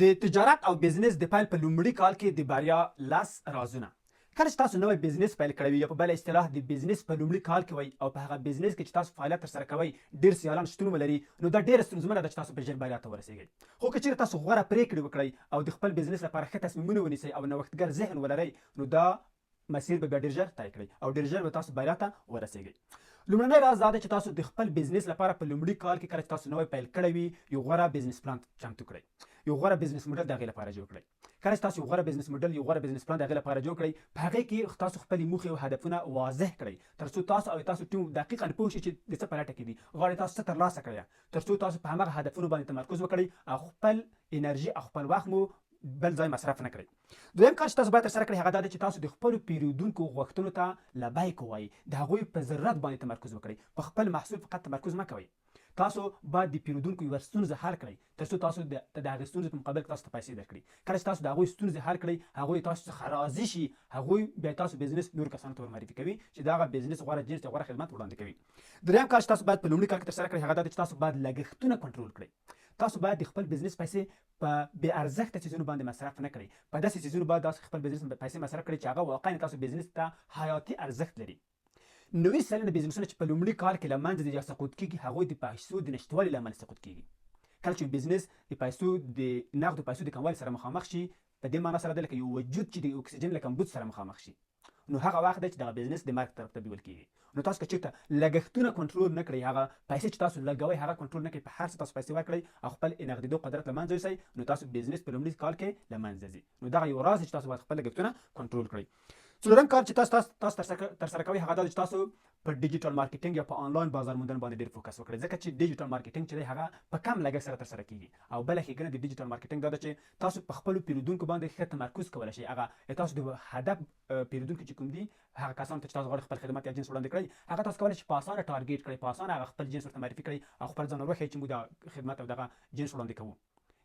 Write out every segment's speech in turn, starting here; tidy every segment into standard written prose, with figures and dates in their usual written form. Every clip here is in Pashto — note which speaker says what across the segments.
Speaker 1: د تجارت او بزنس د پیل په لومړي کال کې د بریا لاس رازونه. کله چې تاسو نوی بزنس پیل کړئ یا په بل اصطلاح د بزنس په لومړي کال کې وئ او په هغه بزنس کې چې تاسو فعالیت ترسره کوئ ډېر سیالان شتون ولري، نو دا ډېره ستونزمنه ده چې تاسو به ژر بریا ته ورسیږئ. خو که چېرې تاسو غوره پرېکړې وکړئ او د خپل بزنس لپاره ښه تصمیمونه ونیسئ او نوښتګر ذهن ولرئ، نو دا مسیر به بیا ډېر ژر طی کړئ او ډېر ژر به تاسو بریا ته ورسیږئ. لومړنی راز دا دی چې تاسو د خپل بزنس لپاره په لومړي کال کې کله چې تاسو نوی پیل کړی وي یو غوره بزنس پلان چمتو کړئ، یو غوره بزنس موډل د هغې لپاره جوړ کړئ. کله چې تاسو یو غوره بزنس موډل یو غوره بزنس پلان د هغې لپاره جوړ کړئ، په هغې کې تاسو خپلې موخې او هدفونه واضح کړئ تر څو تاسو او تاسو ټیم دقیقاً پوه شي چې د څه په لټه کې دي، غواړئ تاسو څه ترلاسه کړئ، تر څو تاسو په هماغه هدفونو باندې تمرکز وکړئ او خپل انرژي او خپل وخت مو بل ځای مصرف نه کړئ. دویم کار چې تاسو باید ترسره کړئ هغه دا دی چې تاسو د خپلو پیرودونکو غوښتنو ته لبیک ووایئ، د هغوی په ضرورت باندې تمرکز وکړئ، په خپل محصول فقط تمرکز مه کوئ. تاسو باید د پیرودونکو یوه ستونزه حل کړئ تر څو تاسو د هغې ستونزې په مقابل کې تاسو ته پیسې درکړي. کله چې تاسو د هغوی ستونزې حل کړئ، هغوی تاسو څخه راضي شي، هغوی بیا تاسو بزنس نورو کسانو ته ورمعرفي کوي چې د هغه بزنس غوره جنس یا غوره خدمت وړاندې کوي. دریم کار چې تاسو باید په لومړي کال کې ترسره کړئ هغه دا دی چې تاسو باید لګښتونه کنټرول کړئ. تاسو باید د خپل بزنس پیسې په بې ارزښته څیزونو باندې مصرف نه کړئ. په داسې څیزونو باید تاسو خپل بزنس پیسې مصرف کړئ چې هغه واقعا تاسو بزنس ته حیاتي ارزښت لري. 90% بزنسونه چې په لومړي کال کې له منځه ځي یا سقوط کېږي، هغوی د پیسو د نشتوالي له امله سقوط کېږي. کله چې بزنس د پیسو د نغدو پیسو د کموالي سره مخامخ شي، په دې معنا سره ده لکه یو وجود چې د اکسیجن له کمبود سره مخامخ شي، نو هغه وخت دی چې دغه بزنس د مرګ طرف ته بیول کېږي. نو تاسو که چېرته لګښتونه کنټرول نه کړئ، هغه پیسې چې تاسو لګوئ هغه کنټرول نه کړئ، په هر څه تاسو پیسې ورکړئ او خپل نغدېدو قدرت له منځه یوسئ، نو تاسو بزنس په لومړي کال کې له منځه ځي. نو دغه یو راز دی چې تاسو باید خپل لګښتونه کنټرول کړئ. څلورم کار چې تاسو ترسره کوئ هغه دا دی چې تاسو په ډیجیټل مارکیټینګ یا په آنلاین بازار موندنه باندې ډېر فوکس وکړئ، ځکه چې ډیجیټل مارکیټینګ چې دی هغه په کم لګښت سره ترسره کېږي. او بله ښېګڼه د ډیجیټل مارکیټینګ دا ده چې تاسو په خپلو پیرودونکو باندې ښه تمرکز کولی شئ. هغه تاسو د هدف پیرودونکي چې کوم دي، هغه کسانو ته چې تاسو غواړئ خپل خدمات یا جنس وړاندې کړئ، هغه تاسو کولی شئ په اسانه ټارګېټ کړئ، په اسانه هغه خپل جنس ورته معرفي کړئ او خپل ځان ور وښیئ چې موږ د خدمت او دغه جنس وړاندې کوو.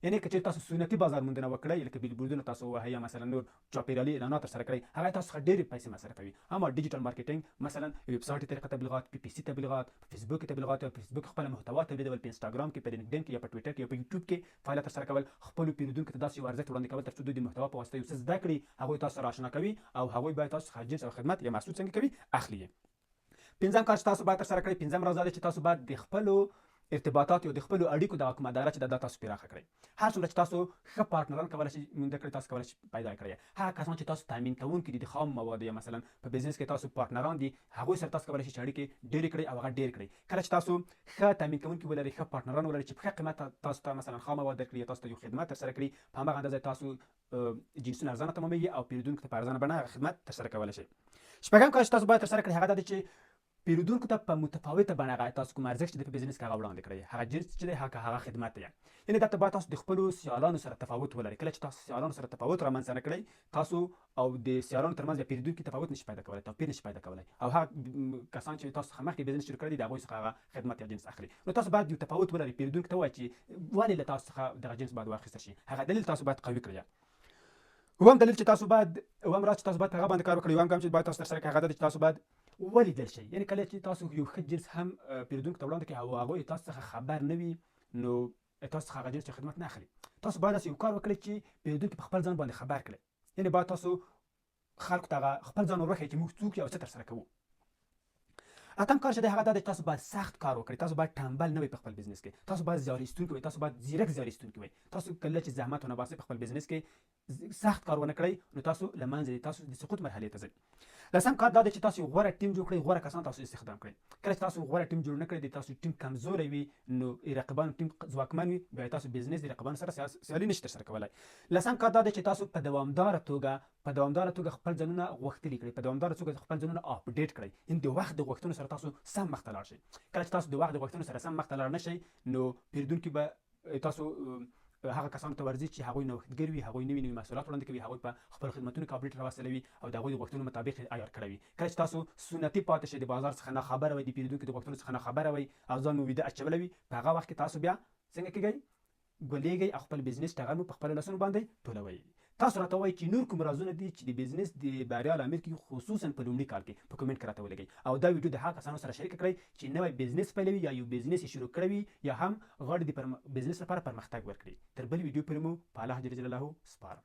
Speaker 1: یعنې که چېرې تاسو سنتي بازار موندنه وکړئ، لکه بیلبوردونه تاسو ووهئ یا مثلا نور چاپېریالي اعلانات ترسره کړئ، هغه تاسو څخه ډېرې پیسې مصرفوي. اما ډیجیټل مارکیټینګ مثلا ویبسایټ طریقه تبلیغات، پی پی سی تبلیغات، په فیسبوک کې تبلیغات یا فیسبوک خپله محتوا تولیدول، په انسټاګرام کې، په لینکډین کې یا په ټویټر کې یا په یوټیوب کې فعالیت ترسره کول، خپلو پیرودونکو ته داسې یو ارزښت وړاندې کول تر څو دوی د محتوا په واسطه یو څه زده کړي، هغوی تاسو سره اشنا کوي او هغوی باید تاسو څخه جنس او خدمت یا محصول څنګه کوي اخلي یې. پنځم کار چې تاسو باید ترسره کړئ، پنځم راز دا دی چې تاسو باید د خپلو ارتباطات یا د خپلو اړیکو دغه کومه دایره چې دا تاسو پراخه کړئ. هر څومره چې تاسو ښه پارتنران کولی شئ مونده کړئ، تاسو کولی شئ پیدا کړئ. هغه کسان چې تاسو تامین کوونکي دي د خام موادو یا مثلا په بزنس کې تاسو پارتنران دي، هغوی سره تاسو کولی شئ چې اړیکې ډېرې کړئ او هغه ډېر کړئ. کله چې تاسو ښه تامین کوونکي ولرئ، ښه پارتنران ولرئ چې په ښه قیمت تاسو ته مثلا خام مواد درکړي یا تاسو ته یو خدمت ترسره کړي، په هماغه اندازه تاسو جنسونه ارزانه تماموي او پیرودونکو ته په ارزانه بڼه هغه خدمت ترسره کولی شئ. شپږم کار چې تاسو باید ترسره کړئ هغه دا دی چې پیرودونکو ته په متفاوته بڼه هغه تاسو کوم ارزښت چې دی په بزنس کې هغه وړاندې کړئ، هغه جنس چې دی هغه خدمت دی. یعنې دا ته باید تاسو د خپلو سیالانو سره تفاوت ولرئ. کله چې تاسو سیالانو سره تفاوت رامنځته نه کړئ، تاسو او د سیالانو ترمنځ یا پیرودونکي تفاوت نشي پیدا کولی، توپیر نشي پیدا کولی، او هغه کسان چې تاسو څخه مخکې بزنس شروع کړی دي د هغوی څخه هغه خدمت یا جنس اخلي. نو تاسو باید یو تفاوت ولرئ، پیرودونکي ته ووایئ چې ولې له تاسو څخه دغه جنس باید واخیستل شي، هغه دلیل تاسو باید قوي کړئ. اووم دلیل چې تاسو باید اووم راز چې تاسو باید په هغه باندې کار وکړئ، اووم ګام چې باید تاسو ترسره کړئ هغه دا دی چې تاسو باید ولیدل شئ. یعنې کله چې تاسو یو ښه جنس هم پیرودونکو ته وړاندې کړئ او هغوی تاسو څخه خبر نه وي، نو تاسو څخه هغه جنس یا خدمت نه اخلي. تاسو باید داسې یو کار وکړئ چې پیرودونکي په خپل ځان باندې خبر کړئ. یعنې باید تاسو خلکو ته هغه خپل ځان ور وښیئ چې موږ څوک یو څه ترسره کوو. اتم کار چې دی هغه دا دی چې تاسو باید سخت کار وکړئ، تاسو باید ټنبل نه وئ په خپل بزنس کې، تاسو باید زیار ایستونکي وئ، تاسو باید ځیرک زیار ایستونکي وئ. تاسو کله چې زحمت ونه باسئ په خپل بزنس کې، سخت کار ونه کړئ، نو تاسو له منځه ځئ، تاسو د سقوط مرحلې ته ځئ. لسم کار دا دی چې تاسو یو غوره ټیم جوړ کړئ، غوره کسان تاسو استخدام کړئ. کله چې تاسو غوره ټیم جوړ نه کړئ، د تاسو ټیم کمزوری وي، نو رقیبانو ټیم ځواکمن وي، بیا تاسو بزنس د رقیبانو سره سیالي نشئ ترسره کولی. لسم کار دا دی چې تاسو په دوامداره توګه خپل ځانونه غوښتلي کړئ، په دوامداره توګه خپل ځانونه اپډیټ کړئ. یعنې د وخت د غوښتنو سره تاسو سم مخته لاړ شئ. کله چې تاسو د وخت د غوښتنو سره سم مخته لاړ نه شئ، نو پیرودونکي به تاسو هغه کسانو ته ورځي چې هغوی نوښتګر وي، هغوی نوي محصولات وړاندې کوي، هغوی په خپلو خدمتونو کې اپډیټ راوستلی وي او د هغوی د غوښتنو مطابق یې عیار کړی وي. کله چې تاسو سنتي پاتې شئ، د بازار څخه ناخبره وئ، د پیرودونکو د غوښتنو څخه ناخبره وئ او ځان مو ویده اچولی وي، په هغه وخت کې تاسو بیا څنګه کېږئ؟ ګولېږئ او خپل بزنس ټغر مو په خپلو لاسونو باندې ټولوئ. تاسو راته ووایئ چې نور کوم رازونه دي چې د بزنس د بریا لامل کیږي، خصوصا په لومړي کال کې په کومنټ کې راته ولګئ. او دا ویډیو د هغه کسانو سره شریک کړئ چې نوی بزنس پیلوي یا یو بزنس یې شروع کړی وي یا هم غواړي د بزنس لپاره پرمختګ ورکړي. تر بل ویډیو پورې مو په الله جل جلاله سپارم.